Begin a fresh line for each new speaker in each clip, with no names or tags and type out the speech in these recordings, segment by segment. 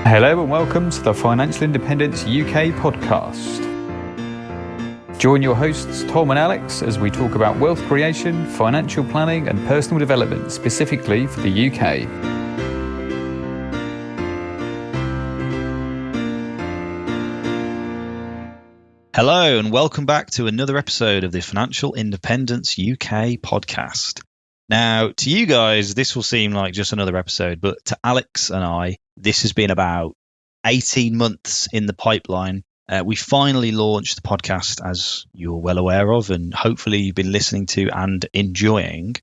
Hello and welcome to the Financial Independence UK podcast. Join your hosts Tom and Alex as we talk about wealth creation, financial planning and personal development specifically for the UK.
Hello and welcome back to another episode of the Financial Independence UK podcast. Now, to you guys, this will seem like just another episode, but to Alex and I, this has been about 18 months in the pipeline. We finally launched the podcast, as you're well aware of, and hopefully you've been listening to and enjoying.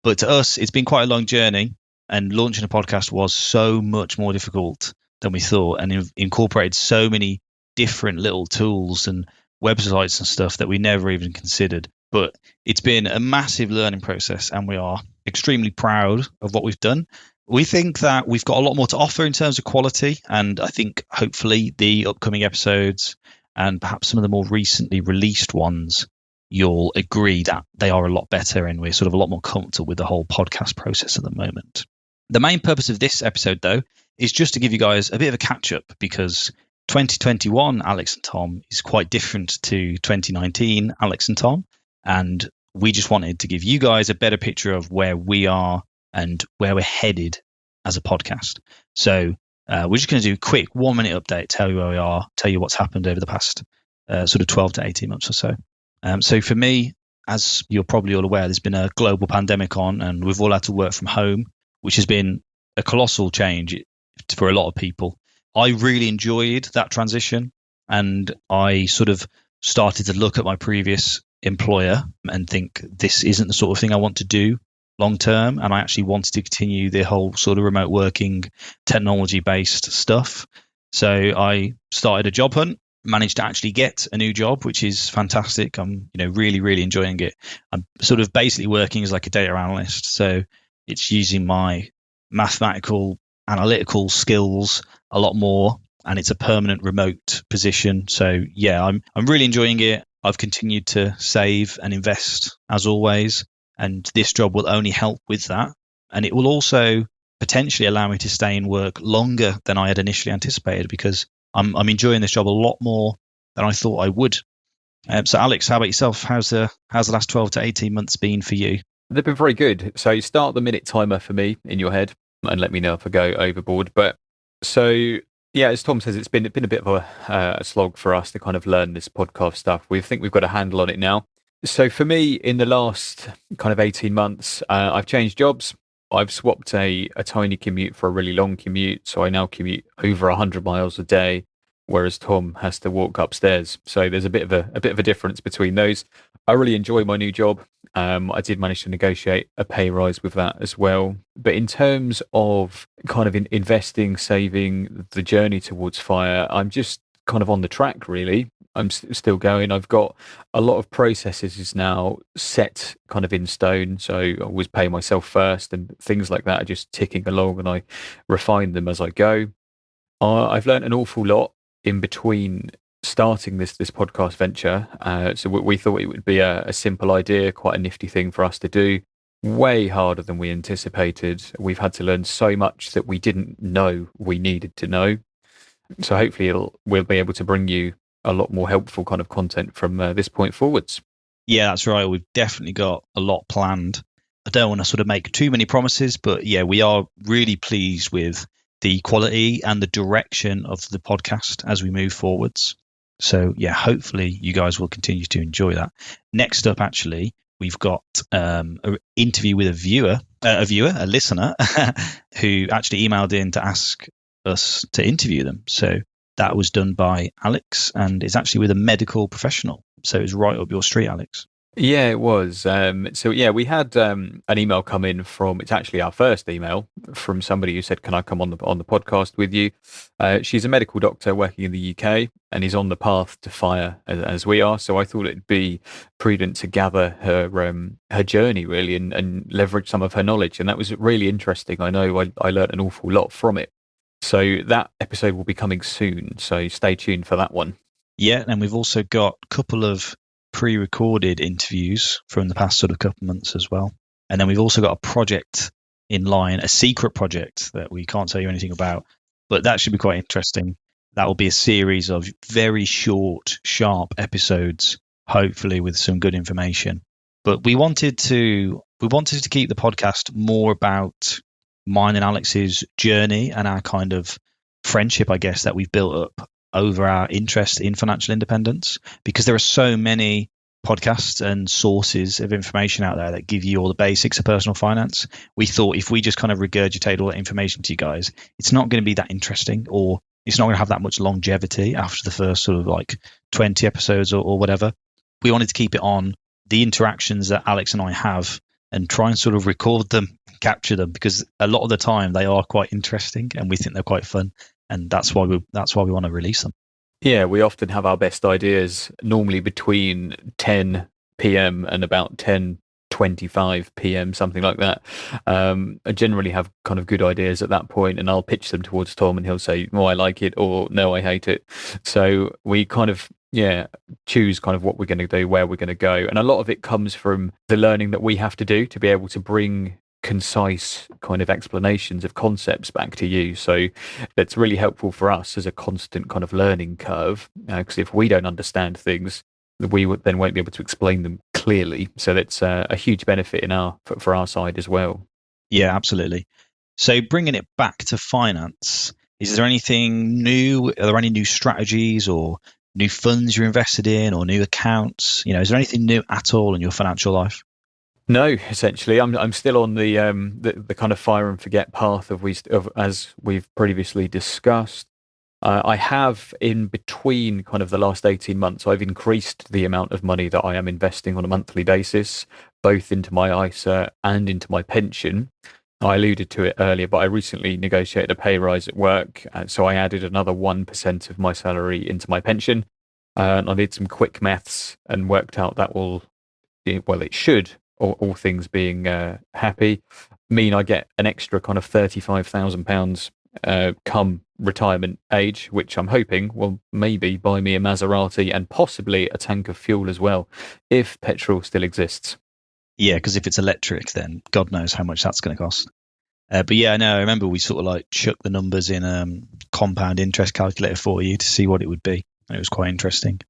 But to us, it's been quite a long journey, and launching a podcast was so much more difficult than we thought, and incorporated so many different little tools and websites and stuff that we never even considered. But it's been a massive learning process, and we are extremely proud of what we've done. We think that we've got a lot more to offer in terms of quality, and I think hopefully the upcoming episodes and perhaps some of the more recently released ones, you'll agree that they are a lot better, and we're sort of a lot more comfortable with the whole podcast process at the moment. The main purpose of this episode, though, is just to give you guys a bit of a catch-up, because 2021 Alex and Tom is quite different to 2019 Alex and Tom, and we just wanted to give you guys a better picture of where we are and where we're headed as a podcast. So we're just going to do a quick 1 minute update, tell you where we are, tell you what's happened over the past sort of 12 to 18 months or so. So for me, as you're probably all aware, there's been a global pandemic on, and we've all had to work from home, which has been a colossal change for a lot of people. I really enjoyed that transition, and I sort of started to look at my previous employer and think this isn't the sort of thing I want to do long term, and I actually wanted to continue the whole sort of remote working, technology based stuff. So I started a job hunt, managed to actually get a new job, which is fantastic. I'm really enjoying it. I'm sort of basically working as like a data analyst, so it's using my mathematical analytical skills a lot more, and it's a permanent remote position. So yeah, I'm really enjoying it. I've continued to save and invest as always, and this job will only help with that. And it will also potentially allow me to stay in work longer than I had initially anticipated, because I'm enjoying this job a lot more than I thought I would. So Alex, how about yourself? How's the last 12 to 18 months been for you?
They've been very good. So start the minute timer for me in your head and let me know if I go overboard. But so yeah, as Tom says, it's been a bit of a slog for us to kind of learn this podcast stuff. We think we've got a handle on it now. So for me, in the last kind of 18 months, I've changed jobs. I've swapped a tiny commute for a really long commute. So I now commute over 100 miles a day, whereas Tom has to walk upstairs. So there's a bit of a difference between those. I really enjoy my new job. I did manage to negotiate a pay rise with that as well. But in terms of kind of investing, saving, the journey towards FIRE, I'm just kind of on the track, really. I'm still going. I've got a lot of processes now set kind of in stone. So I always pay myself first, and things like that are just ticking along, and I refine them as I go. I've learned an awful lot in between starting this podcast venture. So we thought it would be a simple idea, quite a nifty thing for us to do. Way harder than we anticipated. We've had to learn so much that we didn't know we needed to know. So hopefully we'll be able to bring you a lot more helpful kind of content from this point forwards.
Yeah, that's right. We've definitely got a lot planned. I don't want to sort of make too many promises, but yeah, we are really pleased with the quality and the direction of the podcast as we move forwards. So yeah, hopefully you guys will continue to enjoy that. Next up, actually, we've got an interview with a listener who actually emailed in to ask us to interview them. So that was done by Alex, and it's actually with a medical professional. So it was right up your street, Alex.
Yeah, it was. So yeah, we had an email come in from, it's actually our first email from somebody who said, can I come on the podcast with you? She's a medical doctor working in the UK and is on the path to FIRE as we are. So I thought it'd be prudent to gather her journey really and leverage some of her knowledge. And that was really interesting. I know I learned an awful lot from it. So that episode will be coming soon. So stay tuned for that one.
Yeah, and we've also got a couple of pre-recorded interviews from the past sort of couple months as well. And then we've also got a project in line, a secret project that we can't tell you anything about, But that should be quite interesting. That will be a series of very short, sharp episodes, hopefully with some good information. But we wanted to keep the podcast more about mine and Alex's journey and our kind of friendship, I guess, that we've built up over our interest in financial independence, because there are so many podcasts and sources of information out there that give you all the basics of personal finance. We thought if we just kind of regurgitate all that information to you guys, it's not going to be that interesting, or it's not going to have that much longevity after the first sort of like 20 episodes or whatever. We wanted to keep it on the interactions that Alex and I have and try and sort of record them, capture them, because a lot of the time they are quite interesting and we think they're quite fun, and that's why we want to release them.
Yeah, we often have our best ideas normally between 10 p.m. and about 10:25 p.m., something like that. I generally have kind of good ideas at that point, and I'll pitch them towards Tom, and he'll say, "Oh, I like it," or "No, I hate it." So we kind of choose kind of what we're going to do, where we're going to go, and a lot of it comes from the learning that we have to do to be able to bring concise kind of explanations of concepts back to you. So that's really helpful for us as a constant kind of learning curve, because if we don't understand things, we then won't be able to explain them clearly. So that's a huge benefit for our side as well.
Yeah, absolutely. So bringing it back to finance, is there anything new? Are there any new strategies or new funds you're invested in, or new accounts? Is there anything new at all in your financial life?
No, essentially, I'm still on the kind of fire and forget path as we've previously discussed. I have, in between kind of the last 18 months, I've increased the amount of money that I am investing on a monthly basis, both into my ISA and into my pension. I alluded to it earlier, but I recently negotiated a pay rise at work, so I added another 1% of my salary into my pension. I did some quick maths and worked out it should, all things being happy, mean I get an extra kind of £35,000 come retirement age, which I'm hoping will maybe buy me a Maserati and possibly a tank of fuel as well, if petrol still exists.
Yeah, because if it's electric, then God knows how much that's going to cost. But yeah, no, I remember we sort of like chuck the numbers in compound interest calculator for you to see what it would be. And it was quite interesting.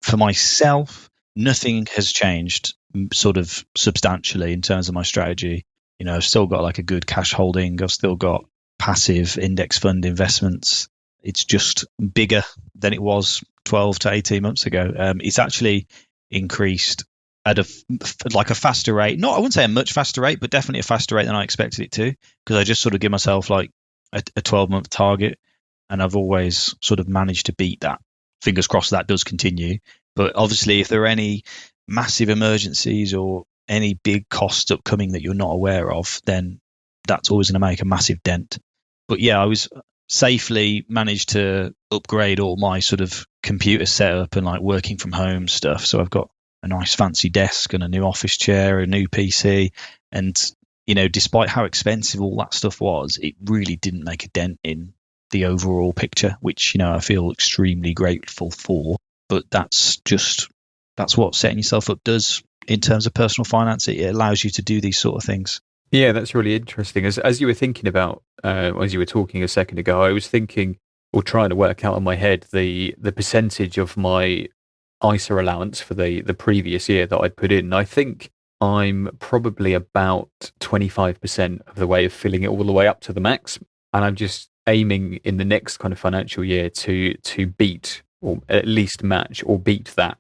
For myself, nothing has changed sort of substantially in terms of my strategy. I've still got like a good cash holding. I've still got passive index fund investments. It's just bigger than it was 12 to 18 months ago. It's actually increased at a faster rate. I wouldn't say a much faster rate, but definitely a faster rate than I expected it to, because I just sort of give myself like a 12-month target, and I've always sort of managed to beat that. Fingers crossed that does continue. But obviously, if there are any massive emergencies or any big costs upcoming that you're not aware of, then that's always going to make a massive dent. But yeah, I was safely managed to upgrade all my sort of computer setup and like working from home stuff. So I've got a nice fancy desk and a new office chair, a new PC. And, despite how expensive all that stuff was, it really didn't make a dent in the overall picture, which, I feel extremely grateful for. But that's what setting yourself up does in terms of personal finance. It allows you to do these sort of things.
Yeah, that's really interesting. As you were thinking about, as you were talking a second ago, I was thinking, or trying to work out in my head, the percentage of my ISA allowance for the previous year that I'd put in. I think I'm probably about 25% of the way of filling it all the way up to the max, and I'm just aiming in the next kind of financial year to beat, or at least match or beat that,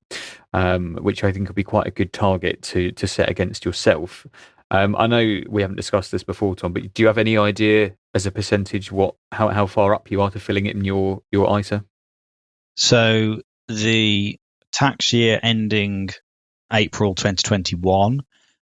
which I think would be quite a good target to set against yourself. I know we haven't discussed this before, Tom, but do you have any idea as a percentage how far up you are to filling it in your ISA?
So the tax year ending April 2021,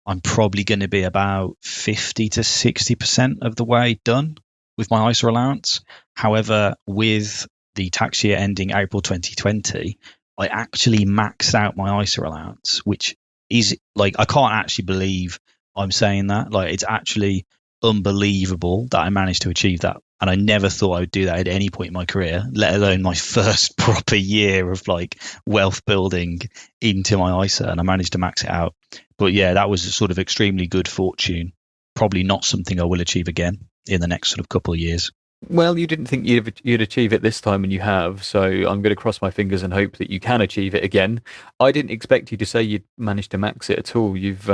I'm probably going to be about 50 to 60% of the way done with my ISA allowance. However, with the tax year ending April 2020, I actually maxed out my ISA allowance, which is like, I can't actually believe I'm saying that. Like, it's actually unbelievable that I managed to achieve that. And I never thought I would do that at any point in my career, let alone my first proper year of like wealth building into my ISA. And I managed to max it out. But yeah, that was a sort of extremely good fortune. Probably not something I will achieve again in the next sort of couple of years.
Well, you didn't think you'd achieve it this time, and you have. So I'm going to cross my fingers and hope that you can achieve it again. I didn't expect you to say you'd managed to max it at all. You've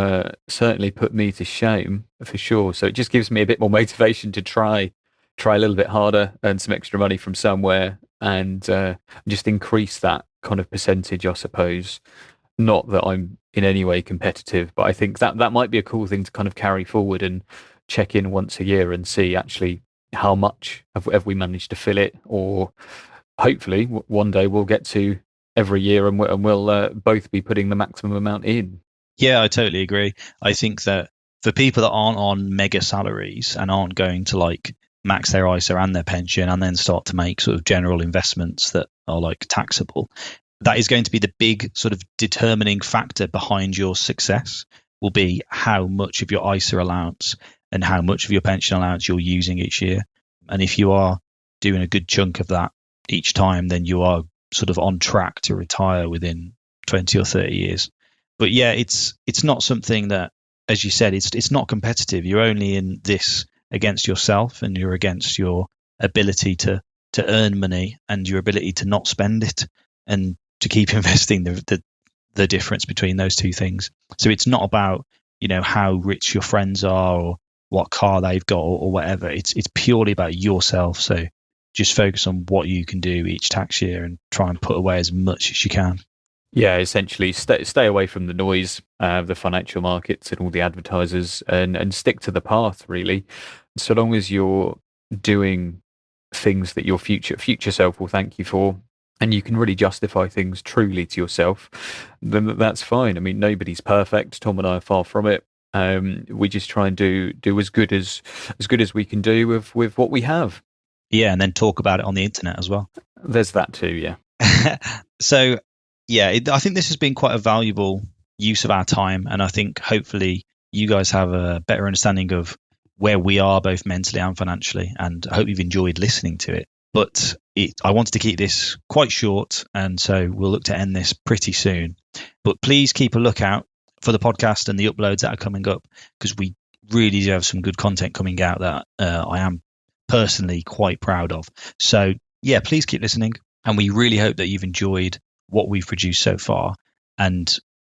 certainly put me to shame for sure. So it just gives me a bit more motivation to try a little bit harder, earn some extra money from somewhere, and just increase that kind of percentage, I suppose. Not that I'm in any way competitive, but I think that might be a cool thing to kind of carry forward and check in once a year and see actually how much have we managed to fill it, or hopefully one day we'll get to every year and we'll both be putting the maximum amount in.
Yeah, I totally agree. I think that for people that aren't on mega salaries and aren't going to like max their ISA and their pension and then start to make sort of general investments that are like taxable, that is going to be the big sort of determining factor behind your success, will be how much of your ISA allowance and how much of your pension allowance you're using each year. And if you are doing a good chunk of that each time, then you are sort of on track to retire within 20 or 30 years. But yeah, it's not something that, as you said, it's not competitive. You're only in this against yourself, and you're against your ability to earn money and your ability to not spend it and to keep investing the difference between those two things. So it's not about, you know, how rich your friends are or what car they've got or whatever. It's purely about yourself. So just focus on what you can do each tax year and try and put away as much as you can.
Yeah, essentially stay away from the noise of the financial markets and all the advertisers, and stick to the path, really. So long as you're doing things that your future self will thank you for, and you can really justify things truly to yourself, then that's fine. I mean, nobody's perfect. Tom and I are far from it. We just try and do as good as we can do with what we have.
Yeah, and then talk about it on the internet as well.
There's that too, yeah.
So, yeah, I think this has been quite a valuable use of our time, and I think hopefully you guys have a better understanding of where we are both mentally and financially, and I hope you've enjoyed listening to it. But I wanted to keep this quite short, and so we'll look to end this pretty soon. But please keep a lookout for the podcast and the uploads that are coming up, because we really do have some good content coming out that I am personally quite proud of. So yeah, please keep listening, and we really hope that you've enjoyed what we've produced so far. And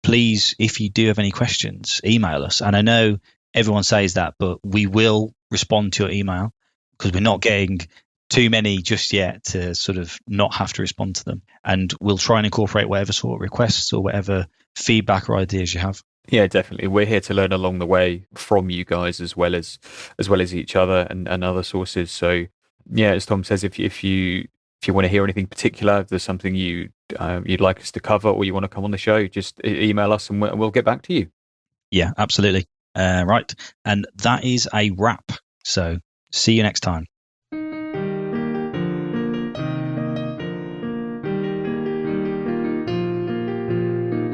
please, if you do have any questions, email us. And I know everyone says that, but we will respond to your email, because we're not getting too many just yet to sort of not have to respond to them. And we'll try and incorporate whatever sort of requests or whatever feedback or ideas you have.
Yeah, definitely. We're here to learn along the way from you guys, as well as each other and other sources. So yeah, as Tom says, if you want to hear anything particular, if there's something you'd like us to cover, or you want to come on the show, just email us and we'll get back to you.
Yeah, absolutely. Right. And that is a wrap. So see you next time.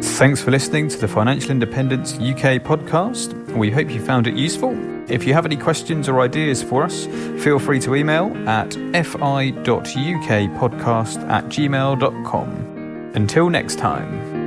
Thanks for listening to the Financial Independence UK podcast. We hope you found it useful. If you have any questions or ideas for us, feel free to email at fi.ukpodcast@gmail.com. Until next time.